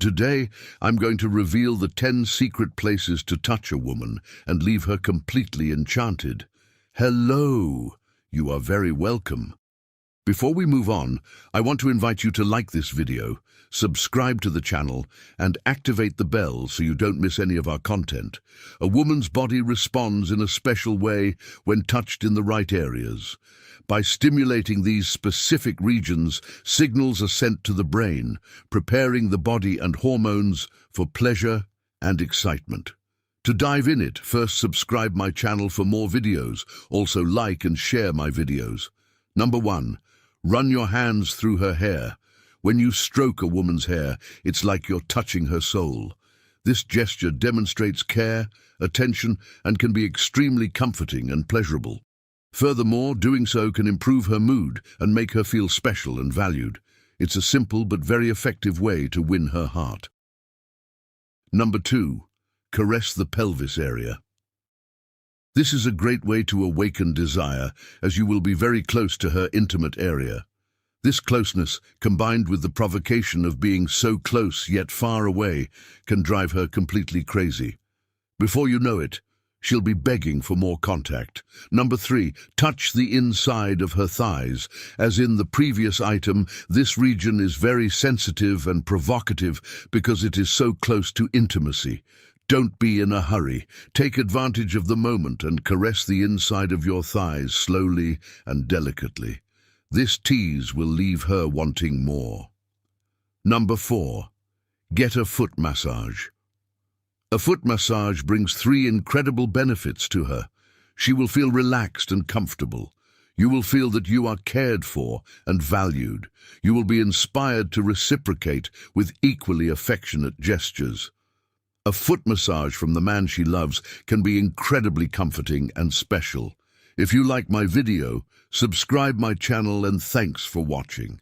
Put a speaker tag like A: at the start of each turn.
A: Today, I'm going to reveal the 10 secret places to touch a woman and leave her completely enchanted. Hello! You are very welcome. Before we move on, I want to invite you to like this video, subscribe to the channel, and activate the bell so you don't miss any of our content. A woman's body responds in a special way when touched in the right areas. By stimulating these specific regions, signals are sent to the brain, preparing the body and hormones for pleasure and excitement. To dive in it, first subscribe my channel for more videos. Also like and share my videos. Number 1. Run your hands through her hair. When you stroke a woman's hair, it's like you're touching her soul. This gesture demonstrates care, attention, and can be extremely comforting and pleasurable. Furthermore, doing so can improve her mood and make her feel special and valued. It's a simple but very effective way to win her heart. Number 2. Caress the pelvis area. This is a great way to awaken desire, as you will be very close to her intimate area. This closeness, combined with the provocation of being so close yet far away, can drive her completely crazy. Before you know it, she'll be begging for more contact. Number 3. Touch the inside of her thighs. As in the previous item, this region is very sensitive and provocative because it is so close to intimacy. Don't be in a hurry. Take advantage of the moment and caress the inside of your thighs slowly and delicately. This tease will leave her wanting more. Number 4. Get a foot massage. A foot massage brings 3 incredible benefits to her. She will feel relaxed and comfortable. You will feel that you are cared for and valued. You will be inspired to reciprocate with equally affectionate gestures. A foot massage from the man she loves can be incredibly comforting and special. If you like my video, subscribe my channel and thanks for watching.